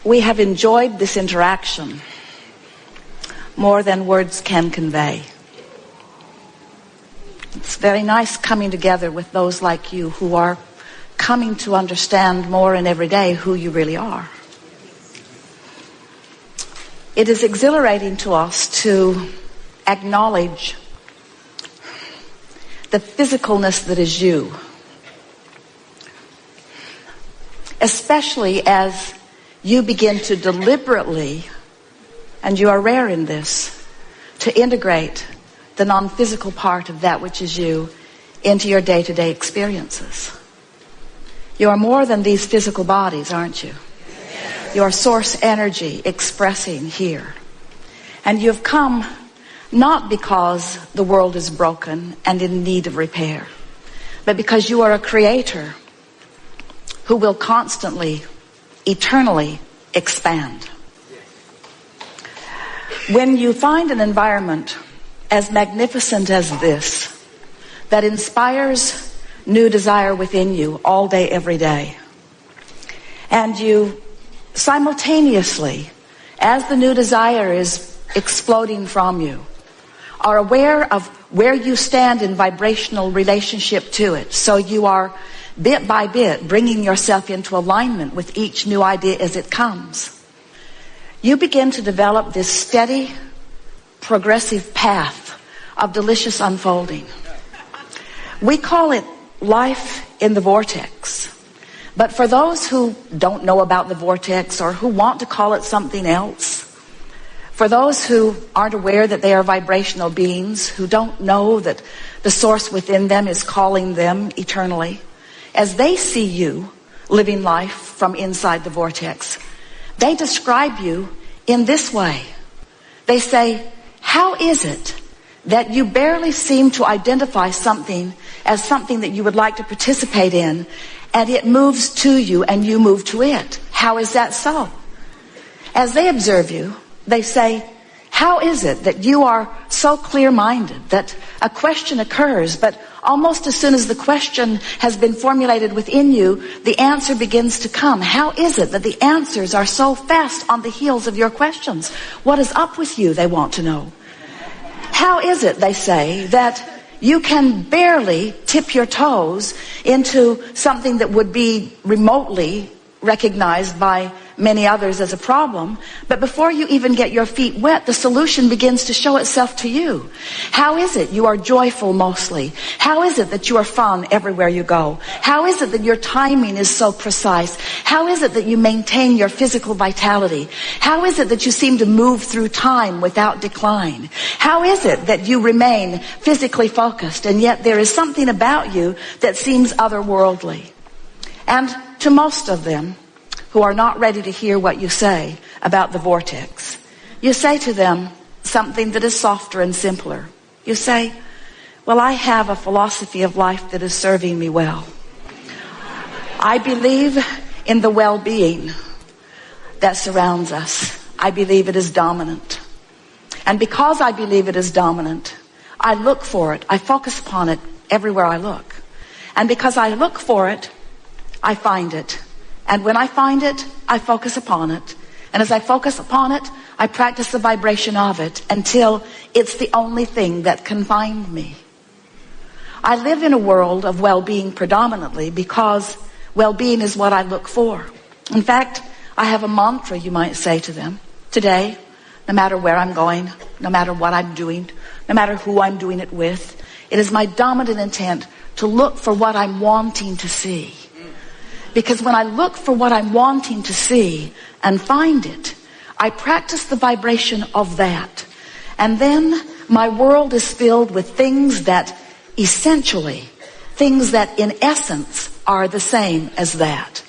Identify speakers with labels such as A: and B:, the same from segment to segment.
A: We have enjoyed this interaction more than words can convey. It's very nice coming together with those like you who are coming to understand more and every day who you really are. It is exhilarating to us to acknowledge the physicalness that is you, especially as you begin to deliberately, and you are rare in this, to integrate the non-physical part of that which is you into your day-to-day experiences. You are more than these physical bodies, aren't you? You are source energy expressing here. And you've come not because the world is broken and in need of repair, but because you are a creator who will constantly, eternally expand. When you find an environment as magnificent as this, that inspires new desire within you all day, every day, and you simultaneously, as the new desire is exploding from you, are aware of where you stand in vibrational relationship to it, so you are bit by bit bringing yourself into alignment with each new idea as it comes, you begin to develop this steady, progressive path of delicious unfolding. We call it life in the vortex. But for those who don't know about the vortex or who want to call it something else, for those who aren't aware that they are vibrational beings, who don't know that the source within them is calling them eternally, as they see you living life from inside the vortex, they describe you in this way. They say, how is it that you barely seem to identify something as something that you would like to participate in, and it moves to you and you move to it? How is that so? As they observe you, they say, how is it that you are so clear-minded that a question occurs, but almost as soon as the question has been formulated within you, the answer begins to come? How is it that the answers are so fast on the heels of your questions? What is up with you, they want to know. How is it, they say, that you can barely tip your toes into something that would be remotely recognized by many others as a problem, but before you even get your feet wet, the solution begins to show itself to you? How is it you are joyful mostly? How is it that you are fun everywhere you go? How is it that your timing is so precise? How is it that you maintain your physical vitality? How is it that you seem to move through time without decline? How is it that you remain physically focused, and yet there is something about you that seems otherworldly? And to most of them who are not ready to hear what you say about the vortex, you say to them something that is softer and simpler. You say, well, I have a philosophy of life that is serving me well. I believe in the well-being that surrounds us. I believe it is dominant. And because I believe it is dominant, I look for it. I focus upon it everywhere I look. And because I look for it, I find it. And when I find it, I focus upon it. And as I focus upon it, I practice the vibration of it until it's the only thing that can find me. I live in a world of well-being predominantly because well-being is what I look for. In fact, I have a mantra, you might say to them. Today, no matter where I'm going, no matter what I'm doing, no matter who I'm doing it with, it is my dominant intent to look for what I'm wanting to see. Because when I look for what I'm wanting to see and find it, I practice the vibration of that. And then my world is filled with things that essentially, things that in essence are the same as that.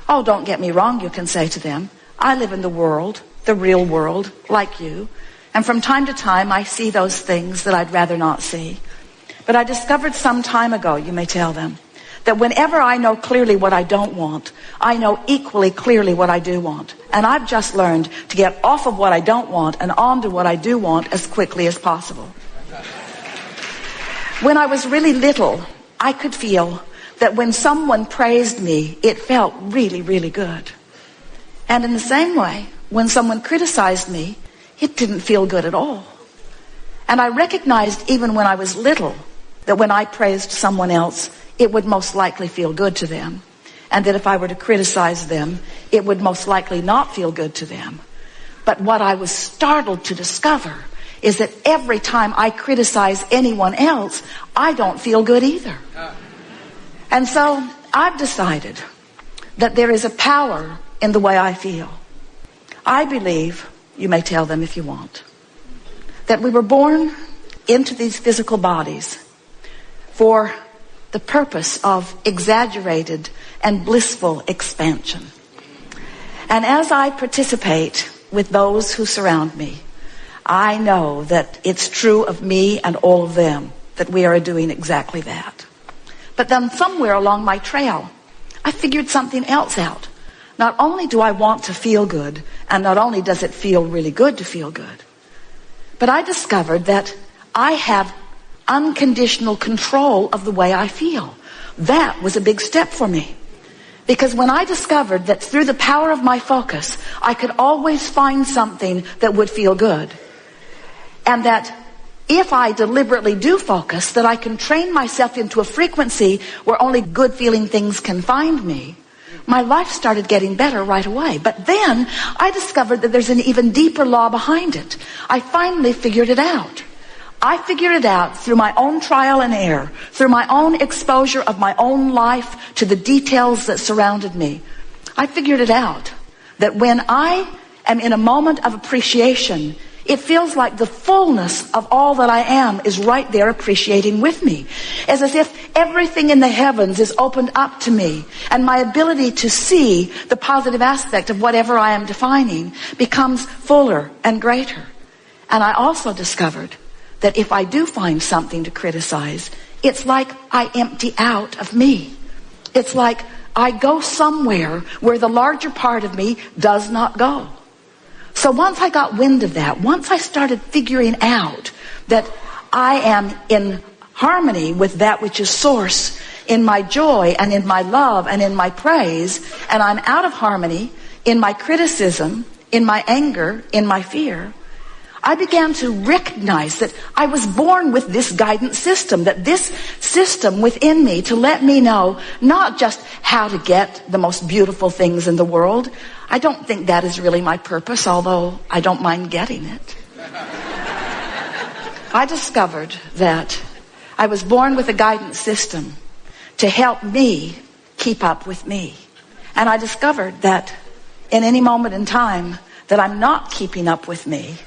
A: Oh, don't get me wrong, you can say to them. I live in the world, the real world, like you. And from time to time, I see those things that I'd rather not see. But I discovered some time ago, you may tell them, that whenever I know clearly what I don't want, I know equally clearly what I do want. And I've just learned to get off of what I don't want and onto what I do want as quickly as possible. When I was really little, I could feel that when someone praised me, it felt really, really good. And in the same way, when someone criticized me, it didn't feel good at all. And I recognized even when I was little that when I praised someone else, it would most likely feel good to them. And that if I were to criticize them, it would most likely not feel good to them. But what I was startled to discover is that every time I criticize anyone else, I don't feel good either. And so I've decided that there is a power in the way I feel. I believe, you may tell them if you want, that we were born into these physical bodies for the purpose of exaggerated and blissful expansion. And as I participate with those who surround me, I know that it's true of me and all of them that we are doing exactly that. But then somewhere along my trail, I figured something else out. Not only do I want to feel good, and not only does it feel really good to feel good, but I discovered that I have unconditional control of the way I feel. That was a big step for me. Because when I discovered that through the power of my focus, I could always find something that would feel good. And that if I deliberately do focus, that I can train myself into a frequency where only good feeling things can find me, my life started getting better right away. But then I discovered that there's an even deeper law behind it. I finally figured it out. I figured it out through my own trial and error, through my own exposure of my own life to the details that surrounded me. I figured it out that when I am in a moment of appreciation, it feels like the fullness of all that I am is right there appreciating with me. As if everything in the heavens is opened up to me, and my ability to see the positive aspect of whatever I am defining becomes fuller and greater. And I also discovered that if I do find something to criticize, it's like I empty out of me. It's like I go somewhere where the larger part of me does not go. So once I got wind of that, once I started figuring out that I am in harmony with that which is source in my joy and in my love and in my praise, and I'm out of harmony in my criticism, in my anger, in my fear, I began to recognize that I was born with this guidance system, that this system within me to let me know not just how to get the most beautiful things in the world. I don't think that is really my purpose, although I don't mind getting it. I discovered that I was born with a guidance system to help me keep up with me. And I discovered that in any moment in time that I'm not keeping up with me,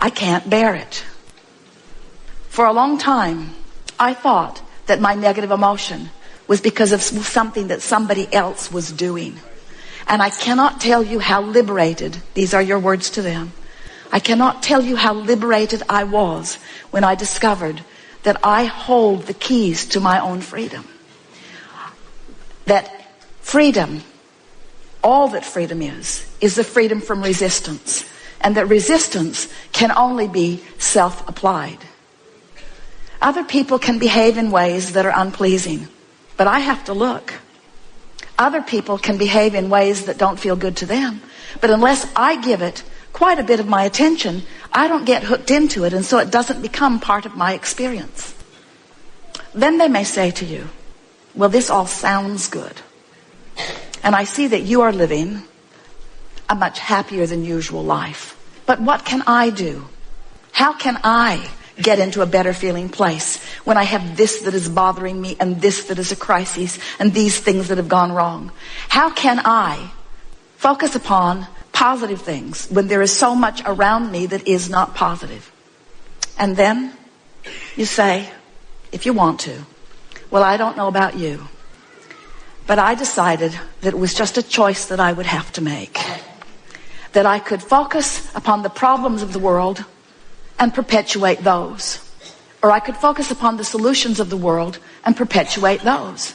A: I can't bear it. For a long time, I thought that my negative emotion was because of something that somebody else was doing. And I cannot tell you how liberated, these are your words to them, I cannot tell you how liberated I was when I discovered that I hold the keys to my own freedom. That freedom, all that freedom is the freedom from resistance. And that resistance can only be self-applied. Other people can behave in ways that are unpleasing, but I have to look. Other people can behave in ways that don't feel good to them, but unless I give it quite a bit of my attention, I don't get hooked into it, and so it doesn't become part of my experience. Then they may say to you, well, this all sounds good, and I see that you are living a much happier than usual life. But what can I do? How can I get into a better feeling place when I have this that is bothering me and this that is a crisis and these things that have gone wrong? How can I focus upon positive things when there is so much around me that is not positive? And then you say, if you want to, well, I don't know about you, but I decided that it was just a choice that I would have to make. That I could focus upon the problems of the world and perpetuate those. Or I could focus upon the solutions of the world and perpetuate those.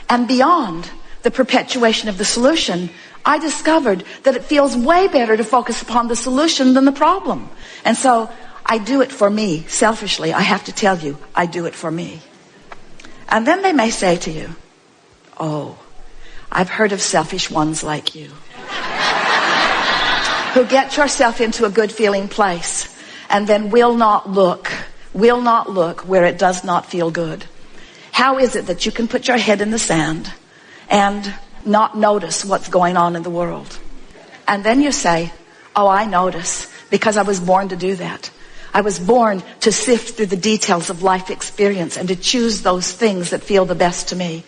A: And beyond the perpetuation of the solution, I discovered that it feels way better to focus upon the solution than the problem. And so I do it for me, selfishly. I have to tell you, I do it for me. And then they may say to you, oh, I've heard of selfish ones like you. who get yourself into a good feeling place and then will not look where it does not feel good. How is it that you can put your head in the sand and not notice what's going on in the world? And then you say, oh, I notice, because I was born to do that. I was born to sift through the details of life experience and to choose those things that feel the best to me.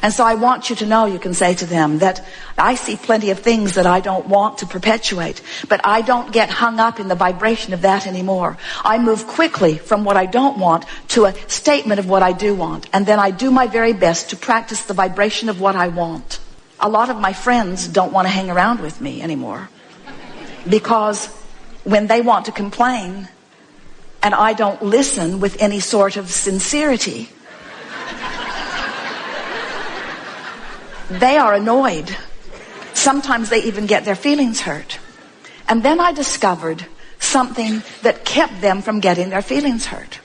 A: And so I want you to know, you can say to them, that I see plenty of things that I don't want to perpetuate, but I don't get hung up in the vibration of that anymore. I move quickly from what I don't want to a statement of what I do want. And then I do my very best to practice the vibration of what I want. A lot of my friends don't want to hang around with me anymore, because when they want to complain and I don't listen with any sort of sincerity, they are annoyed. Sometimes they even get their feelings hurt. And then I discovered something that kept them from getting their feelings hurt.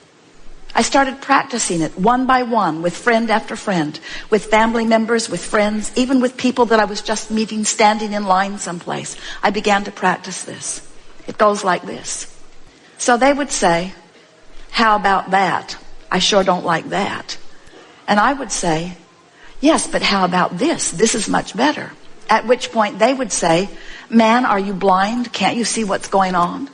A: I started practicing it one by one, with friend after friend, with family members, with friends, even with people that I was just meeting standing in line someplace. I began to practice this. It goes like this. So they would say, how about that? I sure don't like that. And I would say, yes, but how about this? This is much better. At which point they would say, man, are you blind? Can't you see what's going on?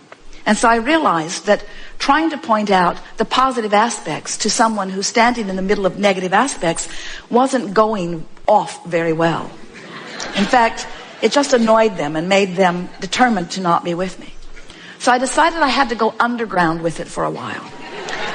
A: And so I realized that trying to point out the positive aspects to someone who's standing in the middle of negative aspects wasn't going off very well. In fact, it just annoyed them and made them determined to not be with me. So I decided I had to go underground with it for a while.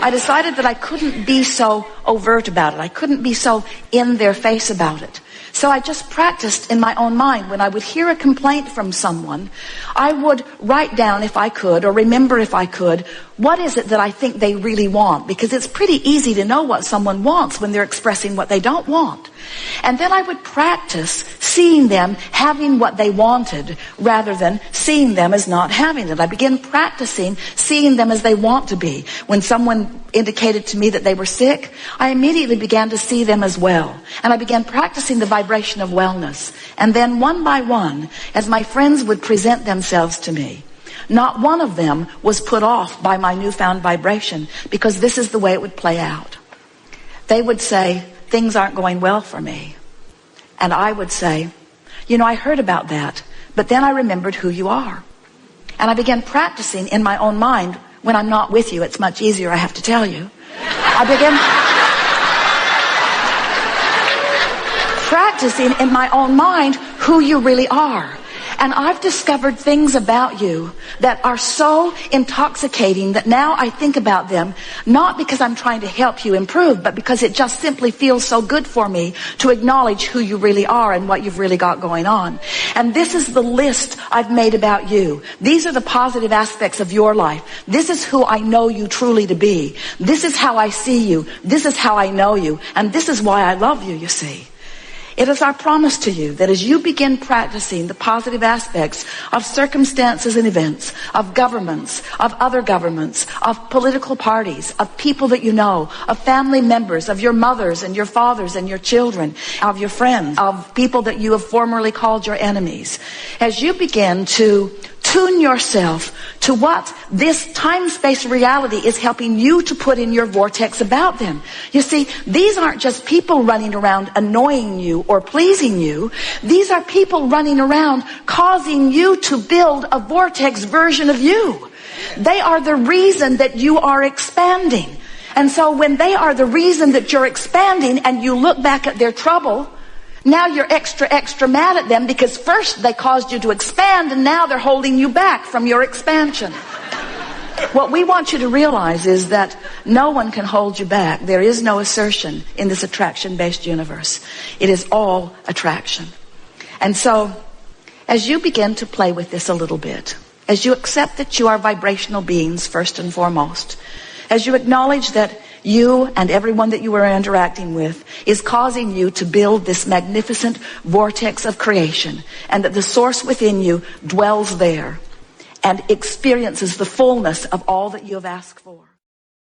A: I decided that I couldn't be so overt about it. I couldn't be so in their face about it. So I just practiced in my own mind. When I would hear a complaint from someone, I would write down, if I could, or remember if I could, what is it that I think they really want? Because it's pretty easy to know what someone wants when they're expressing what they don't want. And then I would practice seeing them having what they wanted rather than seeing them as not having it. I began practicing seeing them as they want to be. When someone indicated to me that they were sick, I immediately began to see them as well. And I began practicing the vibration of wellness. And then one by one, as my friends would present themselves to me, not one of them was put off by my newfound vibration, because this is the way it would play out. They would say, things aren't going well for me. And I would say, you know, I heard about that, but then I remembered who you are. And I began practicing in my own mind. When I'm not with you, it's much easier, I have to tell you. I began practicing in my own mind who you really are. And I've discovered things about you that are so intoxicating that now I think about them, not because I'm trying to help you improve, but because it just simply feels so good for me to acknowledge who you really are and what you've really got going on. And this is the list I've made about you. These are the positive aspects of your life. This is who I know you truly to be. This is how I see you. This is how I know you. And this is why I love you, you see. It is our promise to you that as you begin practicing the positive aspects of circumstances and events, of governments, of other governments, of political parties, of people that you know, of family members, of your mothers and your fathers and your children, of your friends, of people that you have formerly called your enemies, as you begin to tune yourself to what this time-space reality is helping you to put in your vortex about them. You see, these aren't just people running around annoying you or pleasing you. These are people running around causing you to build a vortex version of you. They are the reason that you are expanding. And so when they are the reason that you're expanding and you look back at their trouble, now you're extra mad at them because first they caused you to expand and now they're holding you back from your expansion. What we want you to realize is that no one can hold you back. There is no assertion in this attraction-based universe. It is all attraction. And so, as you begin to play with this a little bit, as you accept that you are vibrational beings first and foremost, as you acknowledge that you and everyone that you are interacting with is causing you to build this magnificent vortex of creation, and that the source within you dwells there and experiences the fullness of all that you have asked for.